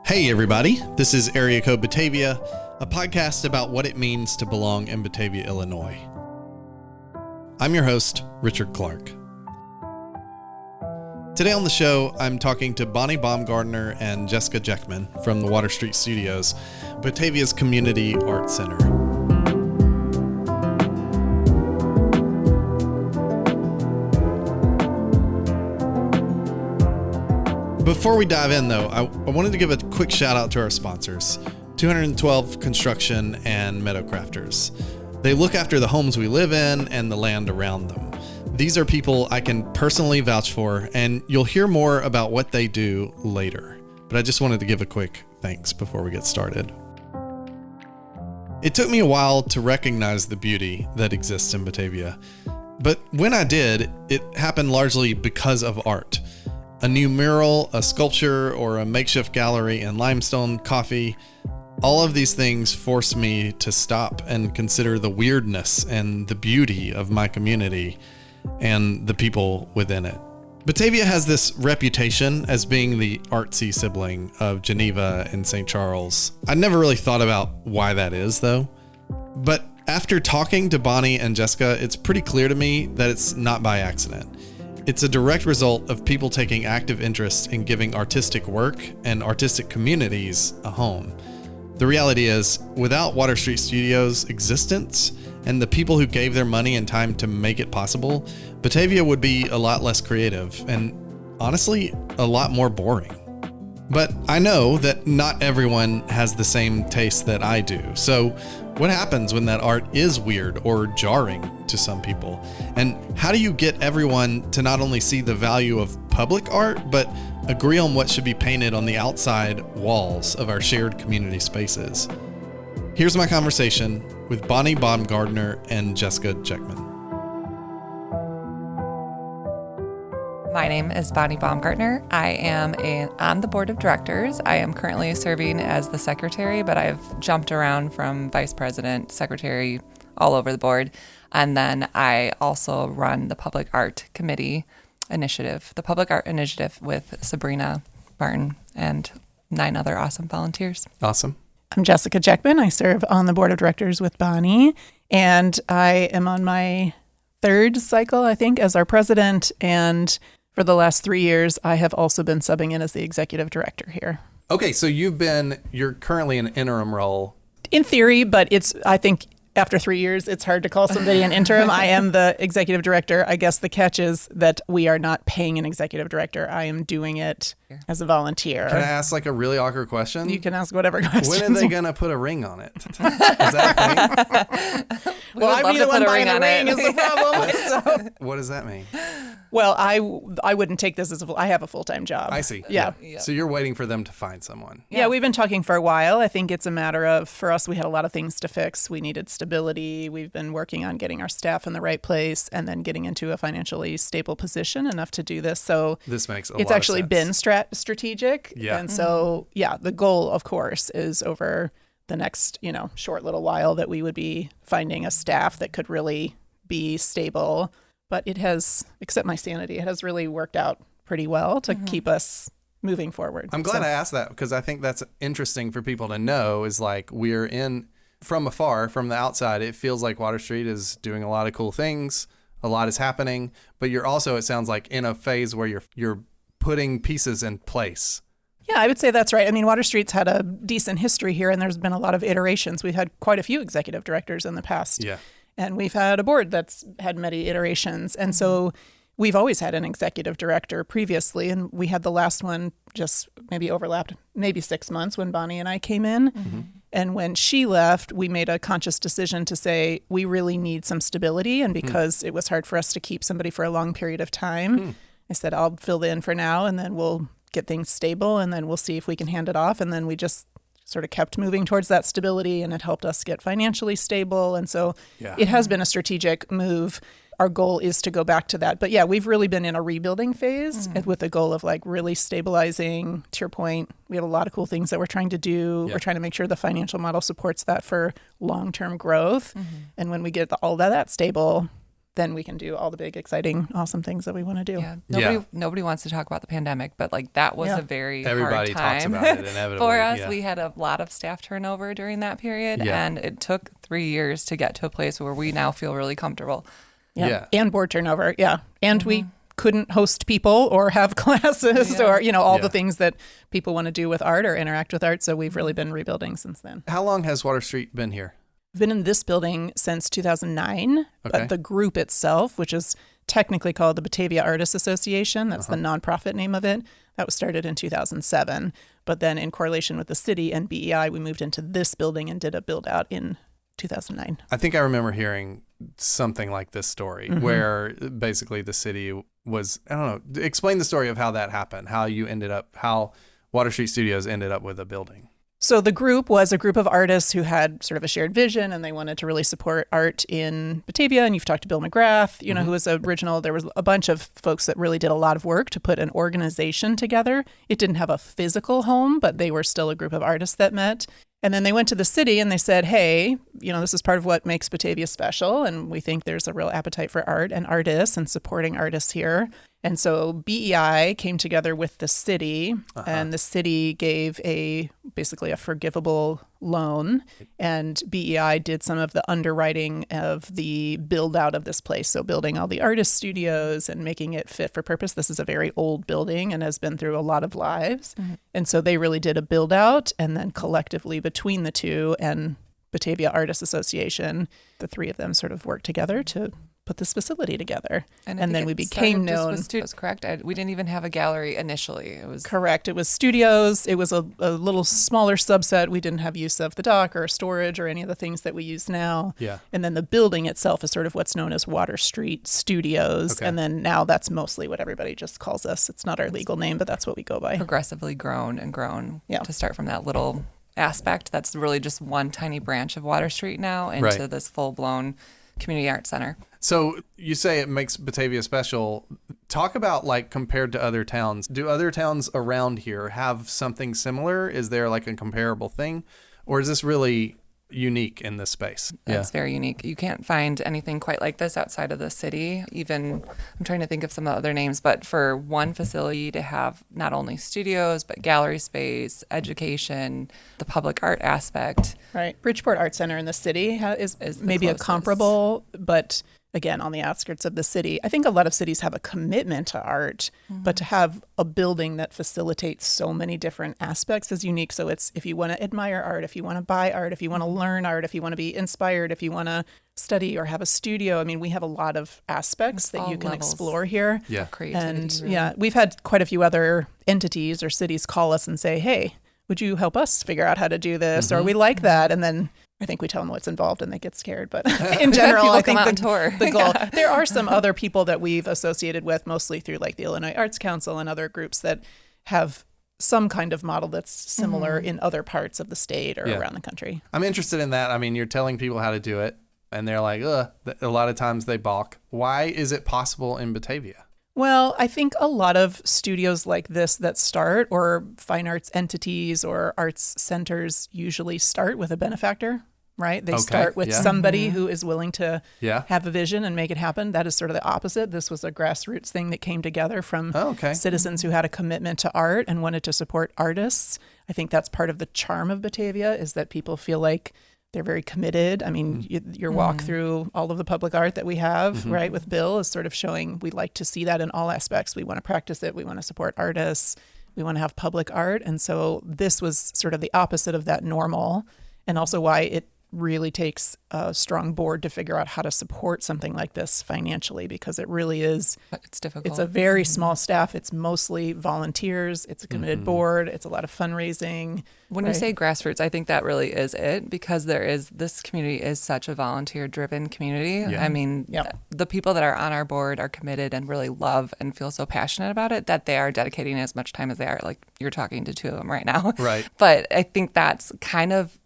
Hey everybody, this is Area Code Batavia, a podcast about what it means to belong in Batavia, Illinois. I'm your host, Richard Clark. Today on the show, I'm talking to Bonnie Baumgartner and Jessica Jeckman from the Water Street Studios, Batavia's Community Art Center. Before we dive in, though, I wanted to give a quick shout out to our sponsors, 212 Construction and Meadowcrafters. They look after the homes we live in and the land around them. These are people I can personally vouch for, and you'll hear more about what they do later. But I just wanted to give a quick thanks before we get started. It took me a while to recognize the beauty that exists in Batavia, but when I did, it happened largely because of art. A new mural, a sculpture, or a makeshift gallery in limestone, coffee, all of these things forced me to stop and consider the weirdness and the beauty of my community and the people within it. Batavia has this reputation as being the artsy sibling of Geneva and St. Charles. I never really thought about why that is, though. But after talking to Bonnie and Jessica, it's pretty clear to me that it's not by accident. It's a direct result of people taking active interest in giving artistic work and artistic communities a home. The reality is, without Water Street Studios' existence and the people who gave their money and time to make it possible, Batavia would be a lot less creative and, honestly, a lot more boring. But I know that not everyone has the same taste that I do. So what happens when that art is weird or jarring to some people? And how do you get everyone to not only see the value of public art, but agree on what should be painted on the outside walls of our shared community spaces? Here's my conversation with Bonnie Baumgartner and Jessica Jeckman. My name is Bonnie Baumgartner. I am on the board of directors. I am currently serving as the secretary, but I've jumped around from vice president, secretary, all over the board. And then I also run the public art committee initiative, the public art initiative with Sabrina Barton and 9 other awesome volunteers. Awesome. I'm Jessica Jeckman. I serve on the board of directors with Bonnie, and I am on my 3rd cycle, I think, as our president. And for the last 3 years, I have also been subbing in as the executive director here. Okay, so you're currently in an interim role. In theory, but I think after 3 years, it's hard to call somebody an interim. I am the executive director. I guess the catch is that we are not paying an executive director. I am doing it as a volunteer. Can I ask like a really awkward question? You can ask whatever question. When are they going to put a ring on it? Is that a thing? Well, I'd be the one buying the ring is the problem. So. What does that mean? Well, I wouldn't take this as I have a full-time job. I see. Yeah. So you're waiting for them to find someone. Yeah, we've been talking for a while. I think it's a matter of, for us, we had a lot of things to fix. We needed stability. We've been working on getting our staff in the right place and then getting into a financially stable position enough to do this. So this makes a lot of sense. It's actually been strategic. Yeah. And so, the goal, of course, is over the next, short little while that we would be finding a staff that could really be stable. But it has, except my sanity, it has really worked out pretty well to keep us moving forward. I'm glad I asked that because I think that's interesting for people to know is like we're in from afar, from the outside, it feels like Water Street is doing a lot of cool things. A lot is happening, but you're also, it sounds like, in a phase where you're putting pieces in place. Yeah, I would say that's right. I mean, Water Street's had a decent history here, and there's been a lot of iterations. We've had quite a few executive directors in the past. Yeah. And we've had a board that's had many iterations. And so we've always had an executive director previously. And we had the last one just maybe overlapped, maybe 6 months when Bonnie and I came in. Mm-hmm. And when she left, we made a conscious decision to say, we really need some stability. And because it was hard for us to keep somebody for a long period of time, I said, I'll fill in for now and then we'll get things stable and then we'll see if we can hand it off. And then we just sort of kept moving towards that stability, and it helped us get financially stable. And so it has been a strategic move. Our goal is to go back to that. But we've really been in a rebuilding phase with the goal of like really stabilizing. To your point, we have a lot of cool things that we're trying to do. We're trying to make sure the financial model supports that for long-term growth. And when we get all that stable, then we can do all the big, exciting, awesome things that we want to do. Yeah. Nobody wants to talk about the pandemic, but like that was a very Everybody hard time talks about it inevitably. for us. We had a lot of staff turnover during that period, and it took 3 years to get to a place where we now feel really comfortable. And board turnover. And we couldn't host people or have classes or, all the things that people want to do with art or interact with art. So we've really been rebuilding since then. How long has Water Street been here? Been in this building since 2009, but the group itself, which is technically called the Batavia Artists Association, that's the nonprofit name of it, that was started in 2007. But then in correlation with the city and BEI, we moved into this building and did a build out in 2009. I think I remember hearing something like this story where basically the city was, I don't know, explain the story of how that happened, how Water Street Studios ended up with a building. So the group was a group of artists who had sort of a shared vision, and they wanted to really support art in Batavia. And you've talked to Bill McGrath, who was original. There was a bunch of folks that really did a lot of work to put an organization together. It didn't have a physical home, but they were still a group of artists that met. And then they went to the city and they said, hey, this is part of what makes Batavia special. And we think there's a real appetite for art and artists and supporting artists here. And so BEI came together with the city, and the city gave basically a forgivable loan, and BEI did some of the underwriting of the build out of this place. So building all the artist studios and making it fit for purpose. This is a very old building and has been through a lot of lives. And so they really did a build out, and then collectively between the two and Batavia Artists Association, the three of them sort of worked together to put this facility together. And then we became known. With studios, correct? We didn't even have a gallery initially. It was correct. It was studios. It was a little smaller subset. We didn't have use of the dock or storage or any of the things that we use now. Yeah. And then the building itself is sort of what's known as Water Street Studios. Okay. And then now that's mostly what everybody just calls us. It's not our legal name, but that's what we go by. Progressively grown to start from that little aspect. That's really just one tiny branch of Water Street now into this full-blown community arts center. So you say it makes Batavia special. Talk about like compared to other towns. Do other towns around here have something similar? Is there like a comparable thing? Or is this really unique in this space? It's very unique. You can't find anything quite like this outside of the city. Even, I'm trying to think of some of the other names, but for one facility to have not only studios, but gallery space, education, the public art aspect. Right. Bridgeport Art Center in the city is maybe closest. a comparable, but again, on the outskirts of the city. I think a lot of cities have a commitment to art, but to have a building that facilitates so many different aspects is unique. So it's if you want to admire art, if you want to buy art, if you want to learn art, if you want to be inspired, if you want to study or have a studio. I mean, we have a lot of aspects that you can explore here. Yeah. Creativity, And we've had quite a few other entities or cities call us and say, hey, would you help us figure out how to do this? Or we like that. And then I think we tell them what's involved and they get scared. But in general, I think the goal. There are some other people that we've associated with, mostly through like the Illinois Arts Council and other groups that have some kind of model that's similar in other parts of the state or around the country. I'm interested in that. I mean, you're telling people how to do it and they're like, ugh, a lot of times they balk. Why is it possible in Batavia? Well, I think a lot of studios like this that start, or fine arts entities or arts centers, usually start with a benefactor, right? They start with somebody who is willing to have a vision and make it happen. That is sort of the opposite. This was a grassroots thing that came together from citizens who had a commitment to art and wanted to support artists. I think that's part of the charm of Batavia, is that people feel like they're very committed. I mean, your walk through all of the public art that we have, right, with Bill is sort of showing we like to see that in all aspects. We want to practice it. We want to support artists. We want to have public art. And so this was sort of the opposite of that normal, and also why it really takes a strong board to figure out how to support something like this financially, because it really is. It's difficult. It's a very small staff. It's mostly volunteers. It's a committed board. It's a lot of fundraising. When you say grassroots, I think that really is it, because this community is such a volunteer-driven community. Yeah. I mean, the people that are on our board are committed and really love and feel so passionate about it that they are dedicating as much time as they are. Like, you're talking to two of them right now. Right. But I think that's kind of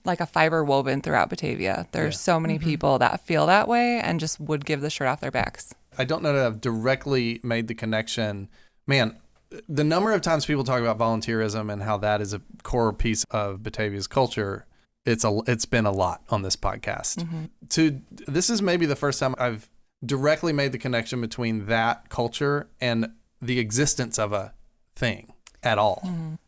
like a fiber woven throughout Batavia. There's so many people that feel that way and just would give the shirt off their backs. I don't know that I've directly made the connection. Man, the number of times people talk about volunteerism and how that is a core piece of Batavia's culture, it's been a lot on this podcast. This is maybe the first time I've directly made the connection between that culture and the existence of a thing at all,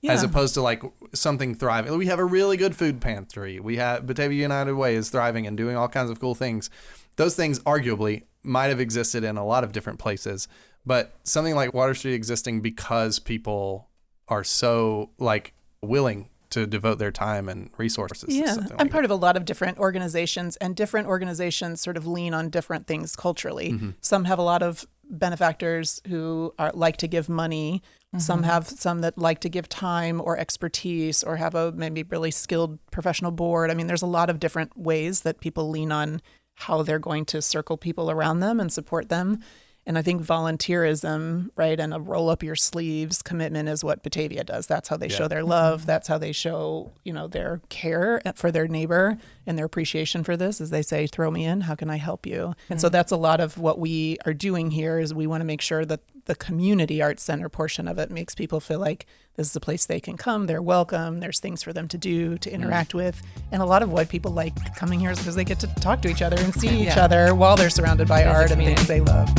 as opposed to like something thriving. We have a really good food pantry. We have Batavia United Way is thriving and doing all kinds of cool things. Those things arguably might have existed in a lot of different places, but something like Water Street existing because people are so like willing to devote their time and resources. Yeah, to I'm part of a lot of different organizations, and different organizations sort of lean on different things culturally. Some have a lot of benefactors who like to give money. Some have some that like to give time or expertise, or have a maybe really skilled professional board. I mean, there's a lot of different ways that people lean on how they're going to circle people around them and support them. And I think volunteerism, right, and a roll up your sleeves commitment is what Batavia does. That's how they show their love. That's how they show, their care for their neighbor and their appreciation for this, as they say, throw me in, how can I help you? And so that's a lot of what we are doing here is we want to make sure that the community arts center portion of it makes people feel like this is a place they can come, they're welcome, there's things for them to do, to interact with. And a lot of why people like coming here is because they get to talk to each other and see each other while they're surrounded by art and things they love.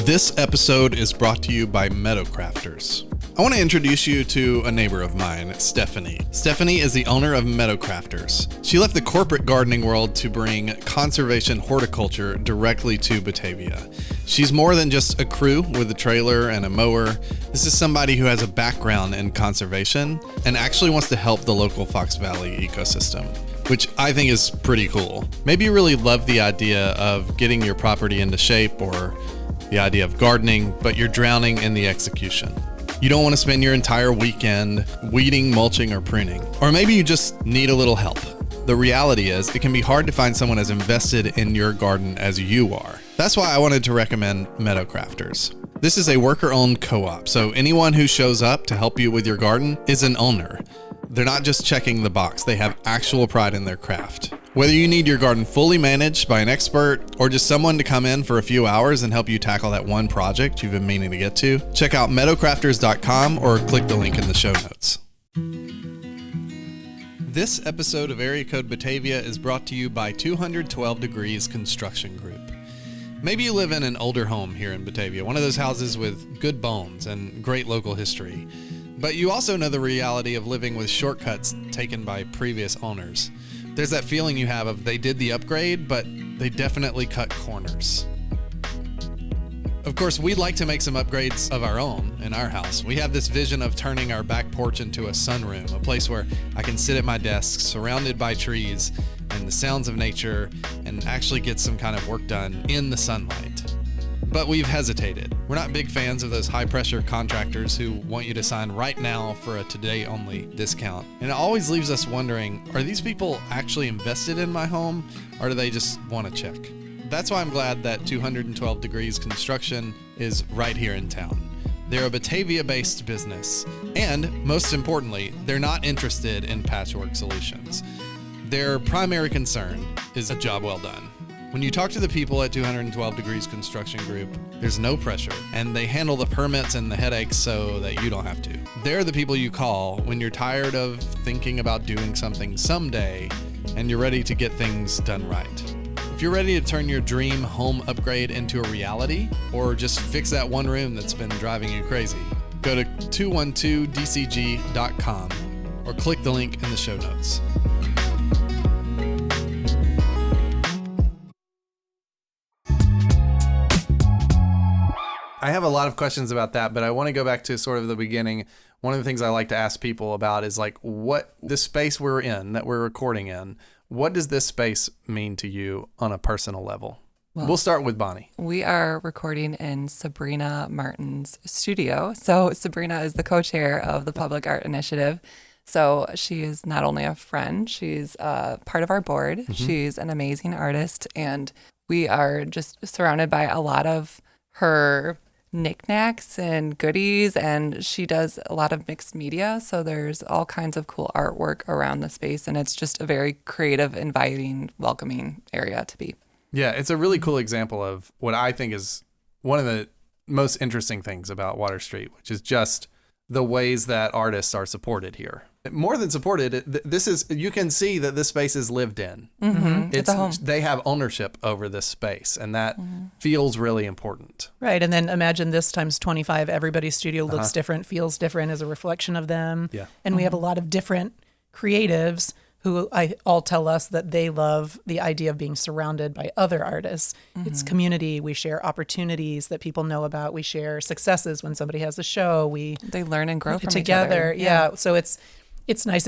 This episode is brought to you by Meadow Crafters. I want to introduce you to a neighbor of mine, Stephanie. Stephanie is the owner of Meadow Crafters. She left the corporate gardening world to bring conservation horticulture directly to Batavia. She's more than just a crew with a trailer and a mower. This is somebody who has a background in conservation and actually wants to help the local Fox Valley ecosystem, which I think is pretty cool. Maybe you really love the idea of getting your property into shape or the idea of gardening, but you're drowning in the execution. You don't want to spend your entire weekend weeding, mulching, or pruning. Or maybe you just need a little help. The reality is, it can be hard to find someone as invested in your garden as you are. That's why I wanted to recommend Meadow Crafters. This is a worker-owned co-op, so anyone who shows up to help you with your garden is an owner. They're not just checking the box, they have actual pride in their craft. Whether you need your garden fully managed by an expert or just someone to come in for a few hours and help you tackle that one project you've been meaning to get to, check out meadowcrafters.com or click the link in the show notes. This episode of Area Code Batavia is brought to you by 212 Degrees Construction Group. Maybe you live in an older home here in Batavia, one of those houses with good bones and great local history. But you also know the reality of living with shortcuts taken by previous owners. There's that feeling you have of they did the upgrade, but they definitely cut corners. Of course, we'd like to make some upgrades of our own in our house. We have this vision of turning our back porch into a sunroom, a place where I can sit at my desk surrounded by trees and the sounds of nature and actually get some kind of work done in the sunlight. But we've hesitated. We're not big fans of those high-pressure contractors who want you to sign right now for a today-only discount. And it always leaves us wondering, are these people actually invested in my home, or do they just want to check? That's why I'm glad that 212 Degrees Construction is right here in town. They're a Batavia-based business, and most importantly, they're not interested in patchwork solutions. Their primary concern is a job well done. When you talk to the people at 212 Degrees Construction Group, there's no pressure, and they handle the permits and the headaches so that you don't have to. They're the people you call when you're tired of thinking about doing something someday and you're ready to get things done right. If you're ready to turn your dream home upgrade into a reality, or just fix that one room that's been driving you crazy, go to 212dcg.com or click the link in the show notes. I have a lot of questions about that, but I want to go back to sort of the beginning. One of the things I like to ask people about is like, what this space we're in, that we're recording in, what does this space mean to you on a personal level? Well, we'll start with Bonnie. We are recording in Sabrina Martin's studio. So Sabrina is the co-chair of the Public Art Initiative. So she is not only a friend, she's part of our board. Mm-hmm. She's an amazing artist, and we are just surrounded by a lot of her knickknacks and goodies, and she does a lot of mixed media, so there's all kinds of cool artwork around the space, and it's just a very creative, inviting, welcoming area to be. Yeah, it's a really cool example of what I think is one of the most interesting things about Water Street, which is just the ways that artists are supported here. More than supported, this is, you can see that this space is lived in. It's a home. They have ownership over this space, and that feels really important. Right. And then imagine this times 25. Everybody's studio looks different, feels different, as a reflection of them. Yeah. And we have a lot of different creatives who all tell us that they love the idea of being surrounded by other artists. It's community. We share opportunities that people know about. We share successes when somebody has a show. They learn and grow from together. each other. Yeah. So it's nice.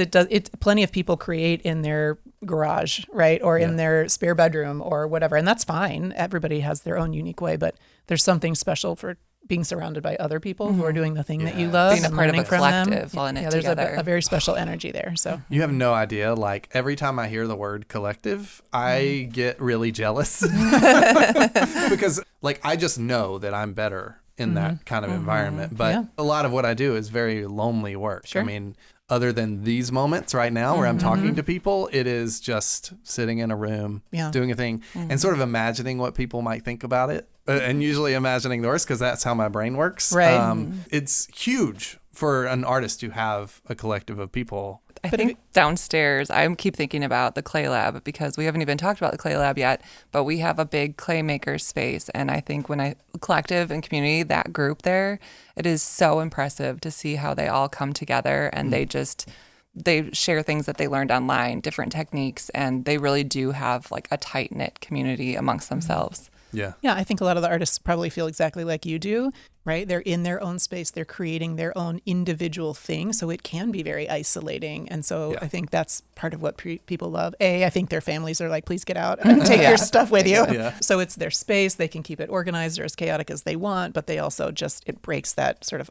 Plenty of people create in their garage, right? Or in their spare bedroom or whatever. And that's fine. Everybody has their own unique way, but there's something special for being surrounded by other people who are doing the thing that you love. Being a part of a collective while in it there's together. a very special energy there. So You have no idea. Like, every time I hear the word collective, I get really jealous because, like, I just know that I'm better in that kind of environment. But a lot of what I do is very lonely work. Sure. I mean, other than these moments right now where I'm talking to people, it is just sitting in a room, doing a thing, and sort of imagining what people might think about it. And usually imagining the worst, because that's how my brain works. Right. It's huge for an artist to have a collective of people. I think downstairs, I keep thinking about the clay lab, because we haven't even talked about the clay lab yet, but we have a big clay maker space. And I think collective and community, that group there, it is so impressive to see how they all come together and they share things that they learned online, different techniques, and they really do have like a tight-knit community amongst themselves. Yeah. Yeah, I think a lot of the artists probably feel exactly like you do, right? They're in their own space. They're creating their own individual thing. So it can be very isolating. And so I think that's part of what people love. I think their families are like, please get out and take your stuff with you. Yeah. So it's their space. They can keep it organized or as chaotic as they want, but they also it breaks that sort of,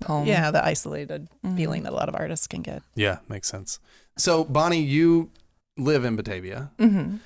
home. Yeah, the isolated feeling that a lot of artists can get. Yeah, makes sense. So, Bonnie, you live in Batavia.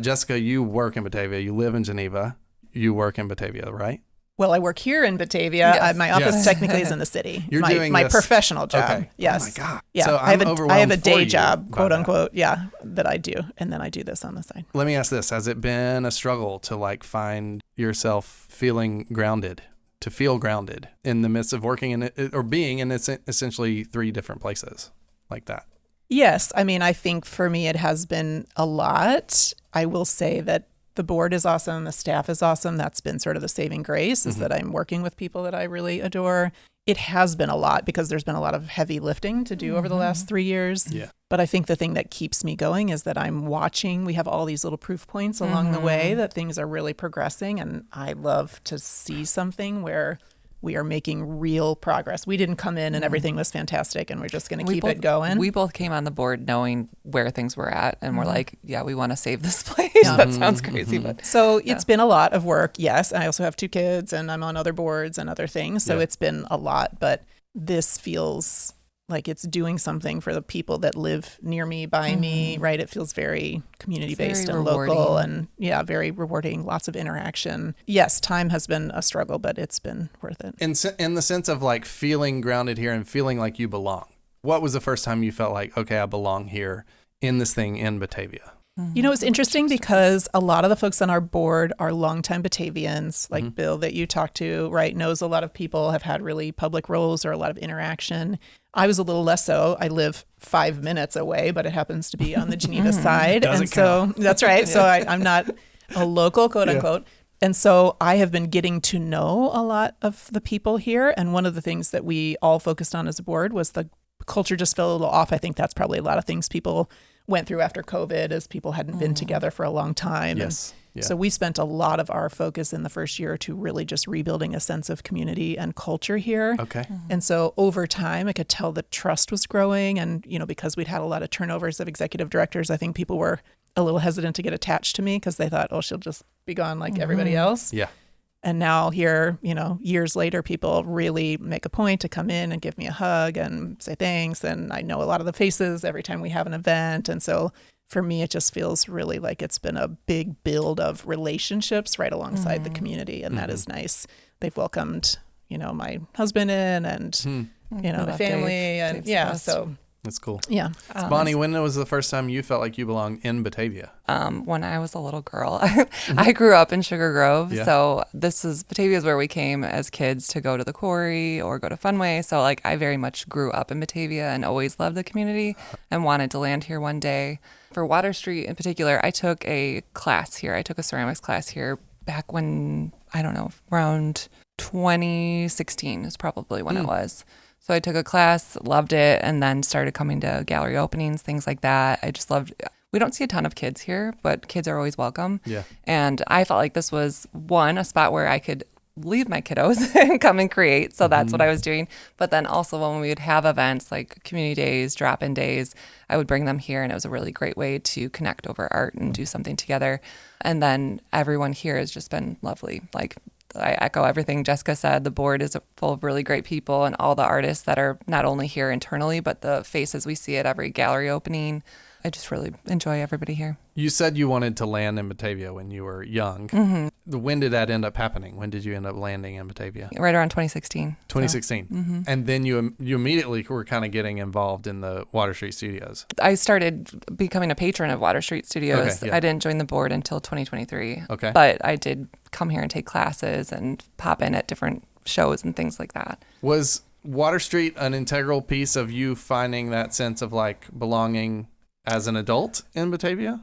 Jessica, you work in Batavia. You live in Geneva. You work in Batavia, right? Well, I work here in Batavia. Yes. My office technically is in the city. You're doing my this- professional job. Okay. Yes. Oh my God. Yeah. So I have overwhelmed a for day you job, by quote that. unquote. Yeah, that I do, and then I do this on the side. Let me ask this: has it been a struggle to like find yourself feeling grounded, to feel grounded in the midst of working in it or being in essentially 3 different places like that? Yes, I mean, I think for me it has been a lot. I will say that the board is awesome. The staff is awesome. That's been sort of the saving grace, is that I'm working with people that I really adore. It has been a lot because there's been a lot of heavy lifting to do over the last 3 years. Yeah. But I think the thing that keeps me going is that I'm watching. We have all these little proof points along the way that things are really progressing. And I love to see something where we are making real progress. We didn't come in and everything was fantastic and we're just going to keep it going. We both came on the board knowing where things were at, and we're like, yeah, we want to save this place. Yeah. That sounds crazy, but So it's been a lot of work, yes. I also have 2 kids and I'm on other boards and other things. So it's been a lot, but this feels like it's doing something for the people that live near me, by me, right? It feels very community-based and local and very rewarding, lots of interaction. Yes, time has been a struggle, but it's been worth it. In the sense of like feeling grounded here and feeling like you belong. What was the first time you felt like, okay, I belong here in this thing in Batavia? You know, it's interesting because a lot of the folks on our board are longtime Batavians, like Bill that you talked to, right? Knows a lot of people, have had really public roles or a lot of interaction. I was a little less so. I live 5 minutes away, but it happens to be on the Geneva side. Doesn't and so count. that's right. So I'm not a local, quote unquote. And so I have been getting to know a lot of the people here. And one of the things that we all focused on as a board was the culture just fell a little off. I think that's probably a lot of things people went through after COVID, as people hadn't been together for a long time. Yes. And so we spent a lot of our focus in the first year or 2 really just rebuilding a sense of community and culture here. Okay. And so over time, I could tell the trust was growing. And, because we'd had a lot of turnovers of executive directors, I think people were a little hesitant to get attached to me because they thought, oh, she'll just be gone like everybody else. Yeah. And now here, years later, people really make a point to come in and give me a hug and say thanks. And I know a lot of the faces every time we have an event. And so for me, it just feels really like it's been a big build of relationships right alongside the community. And that is nice. They've welcomed, my husband in and, my love family. Dave. And Dave's yeah, best. so That's cool. Yeah. So Bonnie, when was the first time you felt like you belonged in Batavia? When I was a little girl. I grew up in Sugar Grove, Yeah. so Batavia is where we came as kids to go to the quarry or go to Funway. So like I very much grew up in Batavia and always loved the community and wanted to land here one day. For Water Street in particular, I took a class here. I took a ceramics class here back when, I don't know, around 2016 is probably when it was. So I took a class, loved it, and then started coming to gallery openings, things like that. I just loved. We don't see a ton of kids here, but kids are always welcome. Yeah. And I felt like this was a spot where I could leave my kiddos and come and create. So that's what I was doing. But then also when we would have events like community days, drop-in days, I would bring them here, and it was a really great way to connect over art and do something together. And then everyone here has just been lovely. Like, I echo everything Jessica said. The board is full of really great people, and all the artists that are not only here internally, but the faces we see at every gallery opening. I just really enjoy everybody here. You said you wanted to land in Batavia when you were young. When did that end up happening? When did you end up landing in Batavia? Right around 2016. 2016. And then you immediately were kind of getting involved in the Water Street Studios. I started becoming a patron of Water Street Studios. Okay, yeah. I didn't join the board until 2023. Okay. But I did come here and take classes and pop in at different shows and things like that. Was Water Street an integral piece of you finding that sense of like belonging as an adult in Batavia?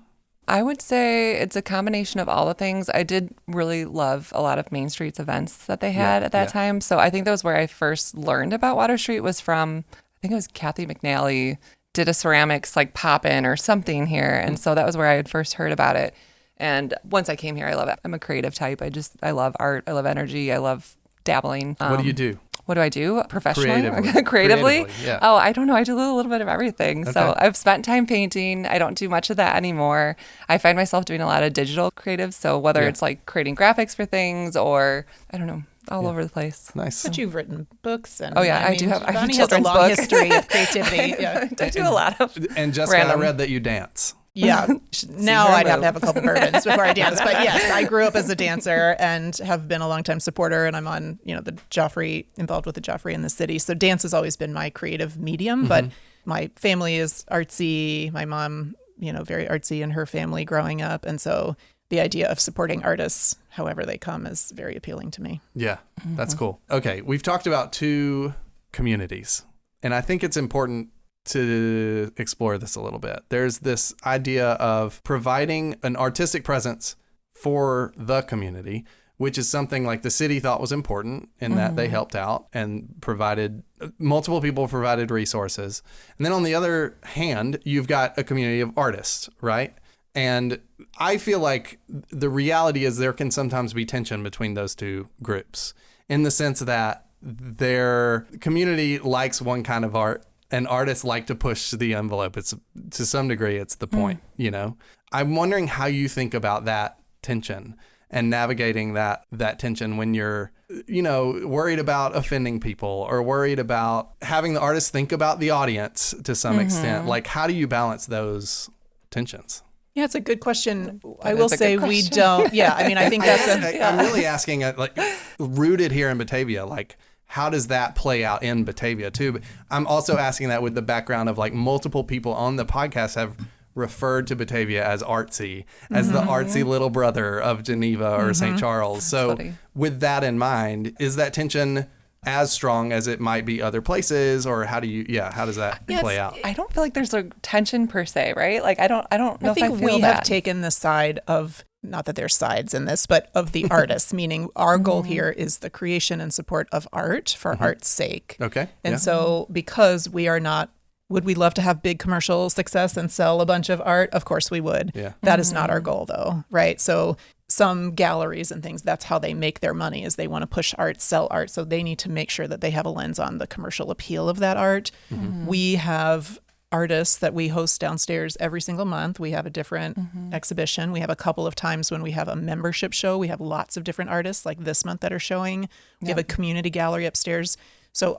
I would say it's a combination of all the things. I did really love a lot of Main Street's events that they had at that time. So I think that was where I first learned about Water Street was from, I think it was Kathy McNally did a ceramics like pop-in or something here. And so that was where I had first heard about it. And once I came here, I love it. I'm a creative type. I love art. I love energy. I love dabbling. What do you do? What do I do professionally? Creatively. Creatively? Yeah. Oh, I don't know. I do a little bit of everything. Okay. So I've spent time painting. I don't do much of that anymore. I find myself doing a lot of digital creative. So whether it's like creating graphics for things or, I don't know, all over the place. Nice. But you've written books, and I do have. I have a Bonnie has a children's long book. history of creativity. Yeah. I do a lot of. And Jessica, Random. I read that you dance. Yeah. Now her I'd have move. to have a couple bourbons before I dance. But yes, I grew up as a dancer and have been a longtime supporter. And I'm on, the Joffrey, involved with the Joffrey in the city. So dance has always been my creative medium. But my family is artsy. My mom, very artsy in her family growing up. And so the idea of supporting artists, however they come, is very appealing to me. Yeah, that's cool. Okay, we've talked about two communities, and I think it's important to explore this a little bit. There's this idea of providing an artistic presence for the community, which is something like the city thought was important in that they helped out and provided, multiple people provided resources. And then on the other hand, you've got a community of artists, right? And I feel like the reality is there can sometimes be tension between those two groups in the sense that their community likes one kind of art and artists like to push the envelope. It's to some degree, it's the point, I'm wondering how you think about that tension and navigating that tension when you're, worried about offending people or worried about having the artist think about the audience to some extent. Like, how do you balance those tensions? Yeah, it's a good question. I is will a good say we question. don't. Yeah, I mean, I think that's I'm really asking, like, rooted here in Batavia, like, how does that play out in Batavia too? But I'm also asking that with the background of like multiple people on the podcast have referred to Batavia as artsy, as the artsy little brother of Geneva or St. Charles. So funny. with that in mind, is that tension as strong as it might be other places, or how does that play out? I don't feel like there's a tension per se, right? Like I don't know I think if I feel we that. have taken the side of, not that there's sides in this, but of the artists, meaning our goal here is the creation and support of art for art's sake. Okay. And so because we are not, would we love to have big commercial success and sell a bunch of art? Of course we would. Yeah. That is not our goal though, right? So some galleries and things, that's how they make their money, is they want to push art, sell art. So they need to make sure that they have a lens on the commercial appeal of that art. We have artists that we host downstairs every single month. We have a different exhibition. We have a couple of times when we have a membership show. We have lots of different artists like this month that are showing. We have a community gallery upstairs. So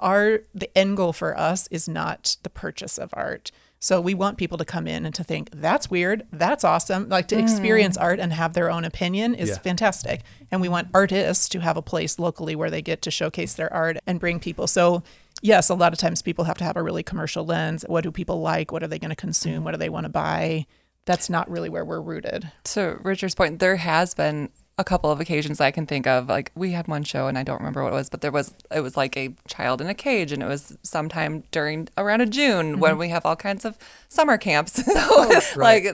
the end goal for us is not the purchase of art. So we want people to come in and to think, that's weird, that's awesome. Like to experience art and have their own opinion is fantastic. And we want artists to have a place locally where they get to showcase their art and bring people. So Yes, a lot of times people have to have a really commercial lens. What do people like? What are they going to consume? What do they want to buy? That's not really where we're rooted. To Richard's point, there has been a couple of occasions I can think of. Like we had one show and I don't remember what it was, but it was like a child in a cage, and it was sometime around June when we have all kinds of summer camps. So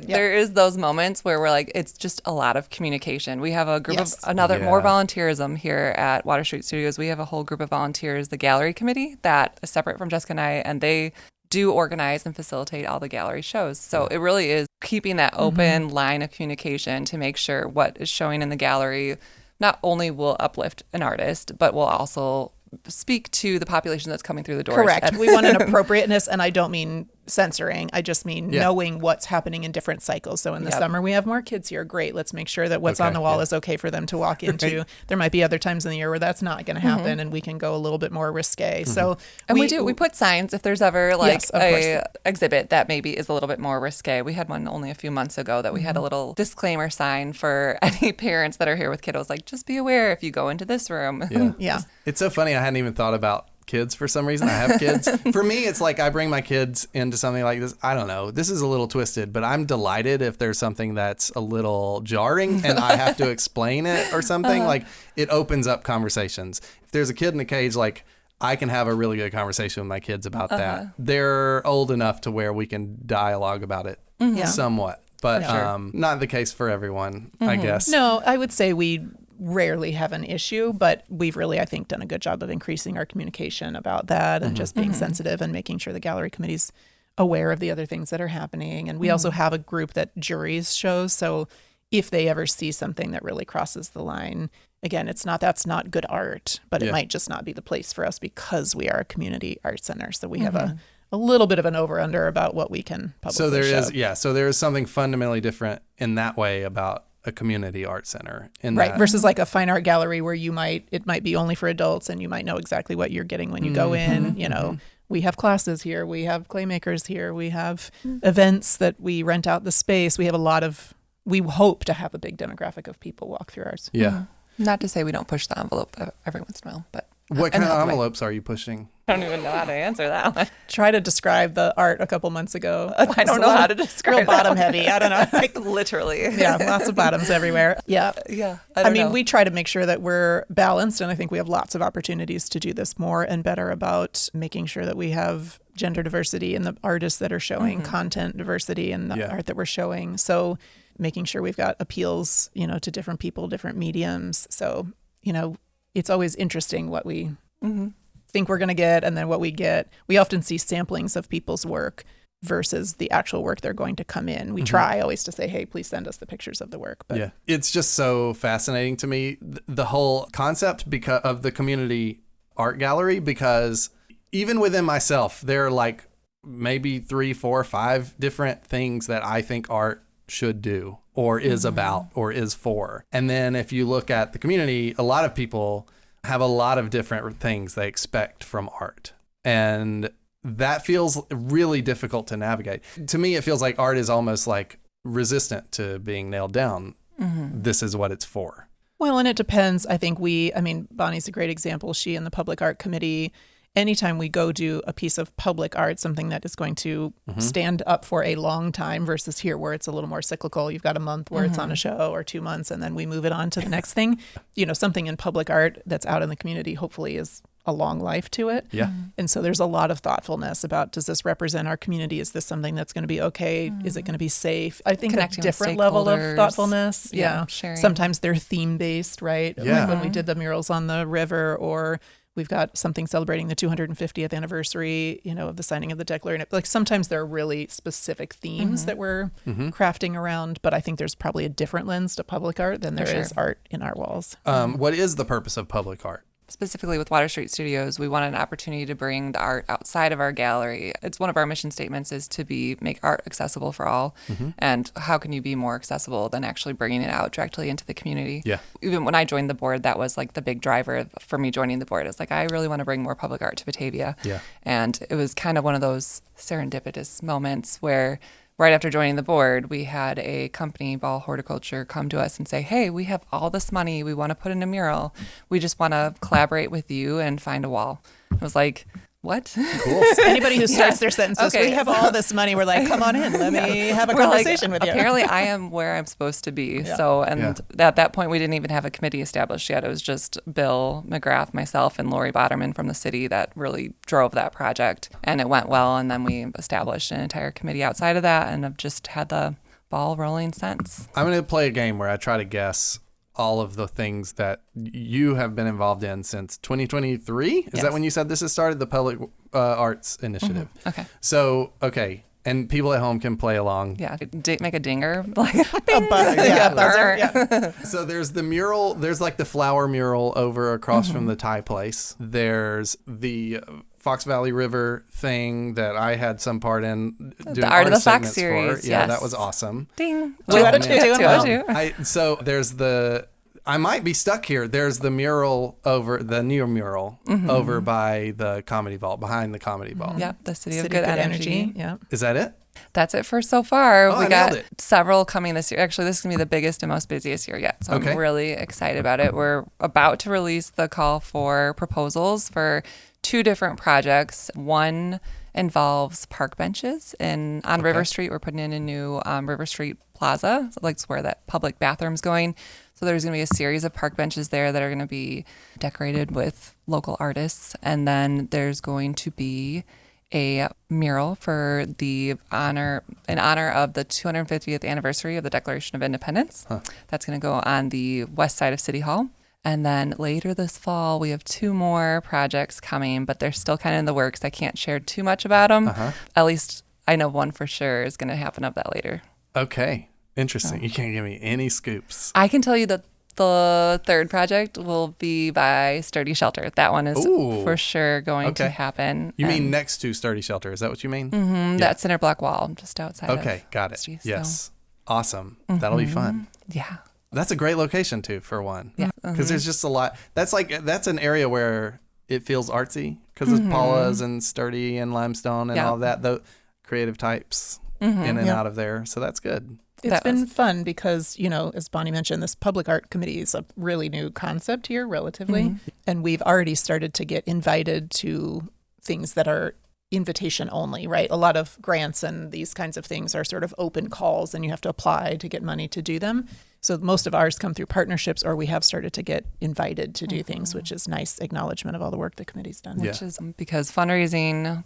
there is those moments where we're like, it's just a lot of communication. We have a group of more volunteerism here at Water Street Studios. We have a whole group of volunteers, the gallery committee that is separate from Jessica and I, and they do organize and facilitate all the gallery shows. So it really is keeping that open line of communication to make sure what is showing in the gallery not only will uplift an artist, but will also speak to the population that's coming through the doors. Correct. We want an appropriateness, and I don't mean censoring. I just mean knowing what's happening in different cycles. So in the summer, we have more kids here. Great. Let's make sure that what's on the wall is okay for them to walk into. Right. There might be other times in the year where that's not going to happen, and we can go a little bit more risque. So we put signs if there's ever like a exhibit that maybe is a little bit more risque. We had one only a few months ago that we had a little disclaimer sign for any parents that are here with kiddos, like just be aware if you go into this room. Yeah. It's so funny. I hadn't even thought about kids for some reason. I have kids. For me, it's like I bring my kids into something like this. I don't know. This is a little twisted, but I'm delighted if there's something that's a little jarring and I have to explain it or something. Like it opens up conversations. If there's a kid in a cage, like I can have a really good conversation with my kids about that. They're old enough to where we can dialogue about it somewhat, but not the case for everyone, I guess. No, I would say we rarely have an issue, but we've really, I think, done a good job of increasing our communication about that and just being sensitive and making sure the gallery committee's aware of the other things that are happening. And we also have a group that juries shows. So if they ever see something that really crosses the line, again, that's not good art, but it might just not be the place for us because we are a community art center. So we have a little bit of an over-under about what we can publicly show. So there is something fundamentally different in that way about a community art center versus like a fine art gallery where it might be only for adults and you might know exactly what you're getting when you go in. We have classes here, we have clay makers here, we have events that we rent out the space. We have we hope to have a big demographic of people walk through ours. Not to say we don't push the envelope every once in a while, but what kind of envelopes are you pushing? I don't even know how to answer that one. Try to describe the art a couple months ago. I don't know how to describe it. Real bottom heavy. I don't know. Like literally. Yeah, lots of bottoms everywhere. Yeah. I mean, we try to make sure that we're balanced, and I think we have lots of opportunities to do this more and better about making sure that we have gender diversity in the artists that are showing, content diversity in the art that we're showing. So making sure we've got appeals, to different people, different mediums. So, it's always interesting what we think we're going to get and then what we get. We often see samplings of people's work versus the actual work they're going to come in. We try always to say, hey, please send us the pictures of the work. But it's just so fascinating to me, the whole concept of the community art gallery, because even within myself, there are like maybe 3, 4, 5 different things that I think art should do or is about or is for. And then if you look at the community, a lot of people have a lot of different things they expect from art. And that feels really difficult to navigate. To me, it feels like art is almost like resistant to being nailed down. This is what it's for. Well, and it depends. I think Bonnie's a great example. She and the Public Art Committee, anytime we go do a piece of public art, something that is going to stand up for a long time versus here where it's a little more cyclical. You've got a month where it's on a show or 2 months and then we move it on to the next thing. Something in public art that's out in the community hopefully is a long life to it. Yeah. And so there's a lot of thoughtfulness about, does this represent our community? Is this something that's going to be okay? Is it going to be safe? I think a different level of thoughtfulness. Yeah. Sharing. Sometimes they're theme-based, right? Yeah. Like when we did the murals on the river, or we've got something celebrating the 250th anniversary, of the signing of the Declaration. Like sometimes there are really specific themes that we're crafting around, but I think there's probably a different lens to public art than there is art in our walls. What is the purpose of public art? Specifically with Water Street Studios, we wanted an opportunity to bring the art outside of our gallery. It's one of our mission statements is to make art accessible for all. And how can you be more accessible than actually bringing it out directly into the community? Yeah. Even when I joined the board, that was like the big driver for me joining the board. It's like, I really want to bring more public art to Batavia. Yeah. And it was kind of one of those serendipitous moments where right after joining the board, we had a company, Ball Horticulture, come to us and say, hey, we have all this money. We want to put in a mural. We just want to collaborate with you and find a wall. I was like, What? Cool. Anybody who starts their sentences, Okay. we have all this money. We're like, come on in. Let me have a We're conversation with you. Apparently, I am where I'm supposed to be. Yeah. So, and at that point, we didn't even have a committee established yet. It was just Bill McGrath, myself, and Lori Botterman from the city that really drove that project. And it went well. And then we established an entire committee outside of that and have just had the ball rolling since. I'm going to play a game where I try to guess all of the things that you have been involved in since 2023. Is Yes. that when you said this has started, the Public Arts Initiative? Okay. So, okay. And people at home can play along. Yeah. Make a dinger. Like, A buzzer. Yeah, buzzer. Yeah. So there's the mural, there's like the flower mural over across from the Thai place. There's the Fox Valley River thing that I had some part in doing The Art of the Fox segments series. for. Yeah, Yes. that was awesome. Ding. 2 out of 2. 2 out of 2. So there's the, I might be stuck here. There's the mural over, the new mural over by the Comedy Vault, behind the Comedy Vault. Yep. The City of City Good of Energy. Yeah. Is that it? That's it for so far. Oh, We I got nailed it. several coming this year. Actually, this is going to be the biggest and most busiest year yet. So Okay. I'm really excited about it. We're about to release the call for proposals for 2 different projects. One involves park benches on River Street. We're putting in a new River Street Plaza. So like it's where that public bathroom's going. So there's going to be a series of park benches there that are going to be decorated with local artists. And then there's going to be a mural for in honor of the 250th anniversary of the Declaration of Independence. That's going to go on the west side of City Hall. And then later this fall, we have 2 more projects coming, but they're still kind of in the works. I can't share too much about them. At least I know one for sure is going to happen of that later. Okay. Interesting. You can't give me any scoops. I can tell you that the 3rd project will be by Sturdy Shelter. That one is for sure going to happen. You mean next to Sturdy Shelter? Is that what you mean? That center block wall just outside of Okay, got it. Sturdy, so- Yes. Awesome. That'll be fun. Yeah. That's a great location too, for one. Yeah. Because there's just a lot. That's an area where it feels artsy because it's Paula's and Sturdy and Limestone and all that, the creative types in and out of there. So that's good. It's been fun because, as Bonnie mentioned, this public art committee is a really new concept here, relatively. And we've already started to get invited to things that are invitation only, right? A lot of grants and these kinds of things are sort of open calls and you have to apply to get money to do them. So most of ours come through partnerships, or we have started to get invited to do things, which is nice acknowledgement of all the work the committee's done. Which is because fundraising,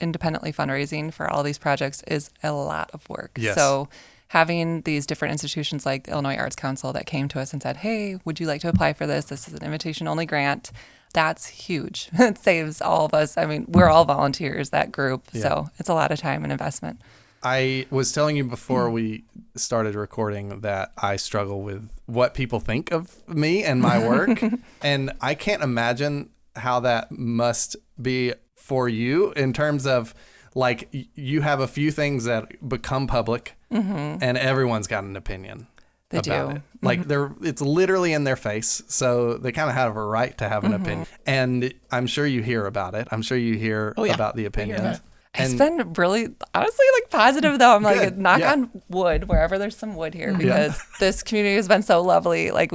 independently fundraising for all these projects is a lot of work. Yes. So having these different institutions like the Illinois Arts Council that came to us and said, hey, would you like to apply for this? This is an invitation-only grant. That's huge. It saves all of us. I mean, we're all volunteers, that group. Yeah. So it's a lot of time and investment. I was telling you before we started recording that I struggle with what people think of me and my work. And I can't imagine how that must be for you in terms of, like, you have a few things that become public and everyone's got an opinion. They about do. it. Like it's literally in their face, so they kind of have a right to have an opinion. And I'm sure you hear about it. I'm sure you hear about the opinions. It's been really, honestly, like positive though. I'm like, Good. knock Yeah. on wood wherever there's some wood here because this community has been so lovely. Like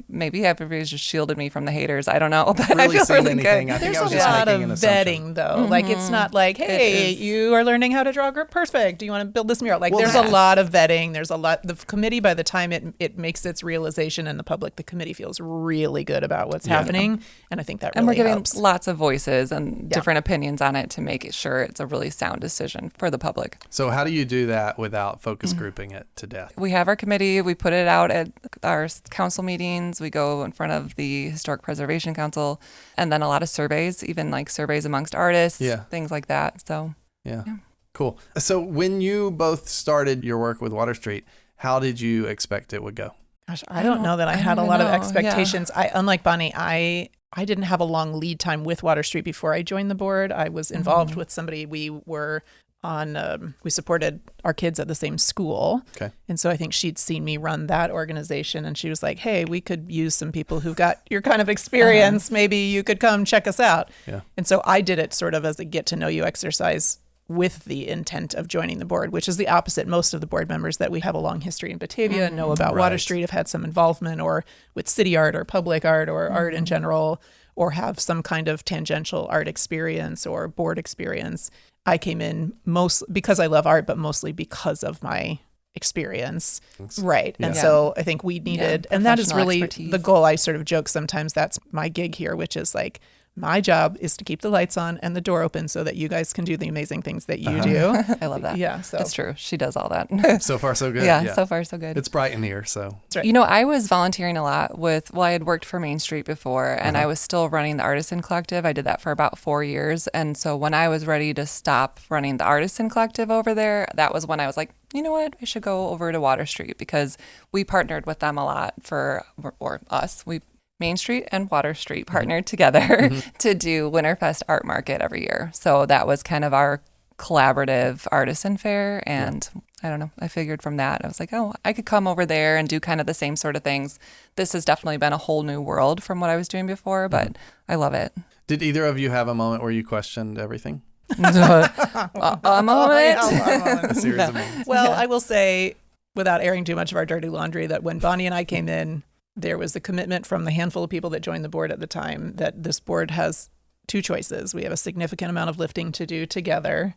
maybe everybody's just shielded me from the haters. I don't know, but I Really feel seen really anything. good. I think There's I was a just lot of making an assumption. vetting, though. Like, it's not like, hey, you are learning how to draw group. Perfect. Do you want to build this mural? Like, Well, there's yes. a lot of vetting. There's a lot. The committee, by the time it makes its realization in the public, the committee feels really good about what's happening. And I think that really And we're getting helps. lots of voices and different opinions on it to make sure it's a really sound decision for the public. So how do you do that without focus grouping it to death? We have our committee. We put it out at our council meetings. We go in front of the Historic Preservation Council, and then a lot of surveys, even like surveys amongst artists, things like that. So Yeah. Cool. So when you both started your work with Water Street, how did you expect it would go? Gosh, I don't know that I had a don't lot of know. expectations. Unlike Bonnie, I didn't have a long lead time with Water Street before I joined the board. I was involved with somebody. We were we supported our kids at the same school. Okay. And so I think she'd seen me run that organization and she was like, hey, we could use some people who've got your kind of experience. Maybe you could come check us out. Yeah. And so I did it sort of as a get to know you exercise with the intent of joining the board, which is the opposite. Most of the board members that we have a long history in Batavia know about Water Street, have had some involvement or with city art or public art or art in general, or have some kind of tangential art experience or board experience. I came in mostly because I love art, but mostly because of my experience. Right. And so I think we needed, and that is really the goal. I sort of joke sometimes that's my gig here, which is like, my job is to keep the lights on and the door open so that you guys can do the amazing things that you do. I love that. Yeah. So that's true. She does all that. So far, so good. Yeah, so far, so good. It's bright in here, so. That's right. You know, I was volunteering a lot I had worked for Main Street before, and I was still running the Artisan Collective. I did that for about 4 years. And so when I was ready to stop running the Artisan Collective over there, that was when I was like, you know what, I should go over to Water Street, because we partnered with them a lot Main Street and Water Street partnered together to do Winterfest Art Market every year. So that was kind of our collaborative artisan fair. And I don't know, I figured from that, I was like, oh, I could come over there and do kind of the same sort of things. This has definitely been a whole new world from what I was doing before, but I love it. Did either of you have a moment where you questioned everything? A moment? A series of moments. Well, I will say, without airing too much of our dirty laundry, that when Bonnie and I came in, there was a commitment from the handful of people that joined the board at the time that this board has two choices. We have a significant amount of lifting to do together,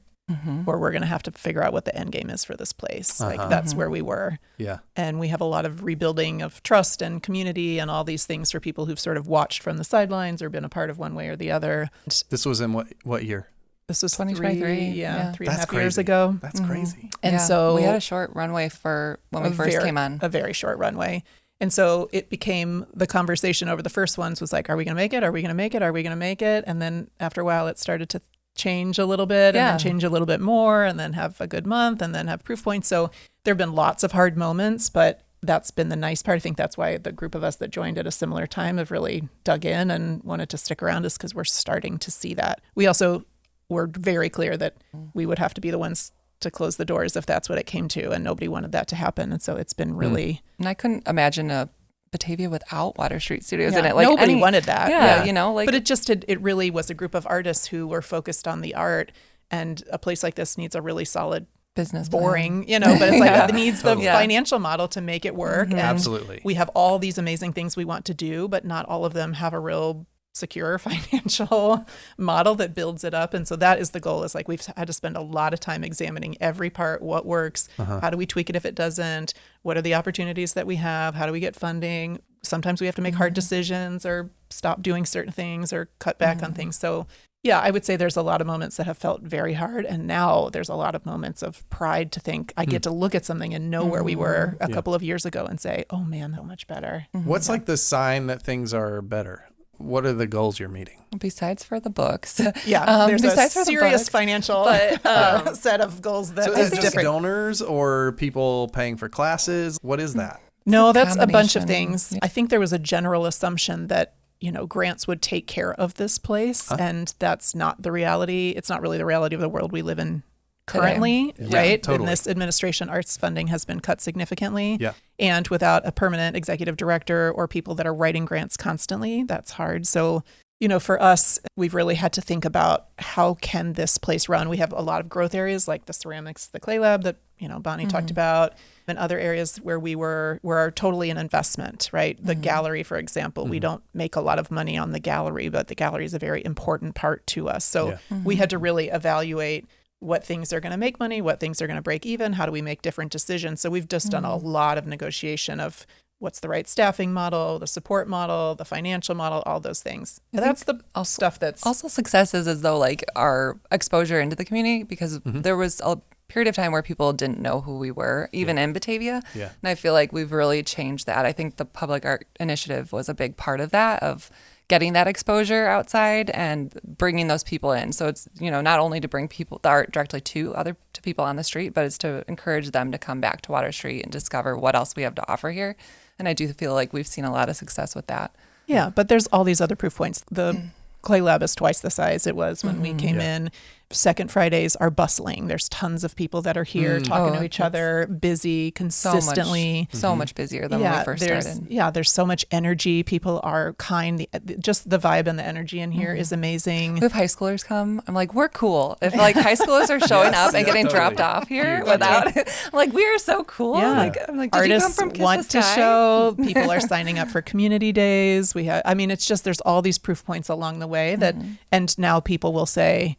or we're going to have to figure out what the end game is for this place. Like that's where we were. Yeah. And we have a lot of rebuilding of trust and community and all these things for people who've sort of watched from the sidelines or been a part of one way or the other. This was in what year? This was 2023. 3.5 years ago. That's crazy. And so we had a short runway for when we first came on. A very short runway. And so it became the conversation over the first ones was like, are we going to make it? Are we going to make it? Are we going to make it? And then after a while, it started to change a little bit and then change a little bit more and then have a good month and then have proof points. So there have been lots of hard moments, but that's been the nice part. I think that's why the group of us that joined at a similar time have really dug in and wanted to stick around, is because we're starting to see that. We also were very clear that we would have to be the ones to close the doors if that's what it came to, and nobody wanted that to happen. And so it's been really... And I couldn't imagine a Batavia without Water Street Studios in it. Like nobody wanted that. Yeah, you know, like... But it really was a group of artists who were focused on the art, and a place like this needs a really solid business boring, you know, but it's like it needs the financial model to make it work. And absolutely. We have all these amazing things we want to do, but not all of them have a real secure financial model that builds it up. And so that is the goal, is like we've had to spend a lot of time examining every part, what works, how do we tweak it if it doesn't, what are the opportunities that we have, how do we get funding. Sometimes we have to make hard decisions or stop doing certain things or cut back on things. So yeah, I would say there's a lot of moments that have felt very hard. And now there's a lot of moments of pride to think I get to look at something and know where we were a couple of years ago and say, oh man, how much better. What's like the sign that things are better? What are the goals you're meeting? Besides for the books. There's a serious financial set of goals that is just different. Donors or people paying for classes? What is that? No, that's a bunch of things. I think there was a general assumption that, you know, grants would take care of this place. And that's not the reality. It's not really the reality of the world we live in currently, right? Totally. In this administration, arts funding has been cut significantly. Yeah. And without a permanent executive director or people that are writing grants constantly, that's hard. So, you know, for us, we've really had to think about how can this place run? We have a lot of growth areas like the ceramics, the clay lab that, you know, Bonnie talked about, and other areas where we were totally an investment, right? The gallery, for example, we don't make a lot of money on the gallery, but the gallery is a very important part to us. So we had to really evaluate what things are going to make money, what things are going to break even, how do we make different decisions. So we've just done a lot of negotiation of what's the right staffing model, the support model, the financial model, all those things. And that's the stuff that's... Also successes as though like our exposure into the community, because there was a period of time where people didn't know who we were, even in Batavia. Yeah. And I feel like we've really changed that. I think the Public Art Initiative was a big part of that, of getting that exposure outside and bringing those people in. So it's, you know, not only to bring people, the art directly to people on the street, but it's to encourage them to come back to Water Street and discover what else we have to offer here. And I do feel like we've seen a lot of success with that. Yeah, but there's all these other proof points. The clay lab is twice the size it was when we came in. second Fridays are bustling. There's tons of people that are here talking to each other, busy, consistently. So much busier than when we first started. Yeah, there's so much energy. People are kind. Just the vibe and the energy in here is amazing. If high schoolers come, I'm like, we're cool. If like high schoolers are showing up and getting dropped off here without, I'm like, we are so cool. Yeah. I'm like, did artists you come from Kiss want the to Sky? show. People are signing up for community days. It's just there's all these proof points along the way that, and now people will say,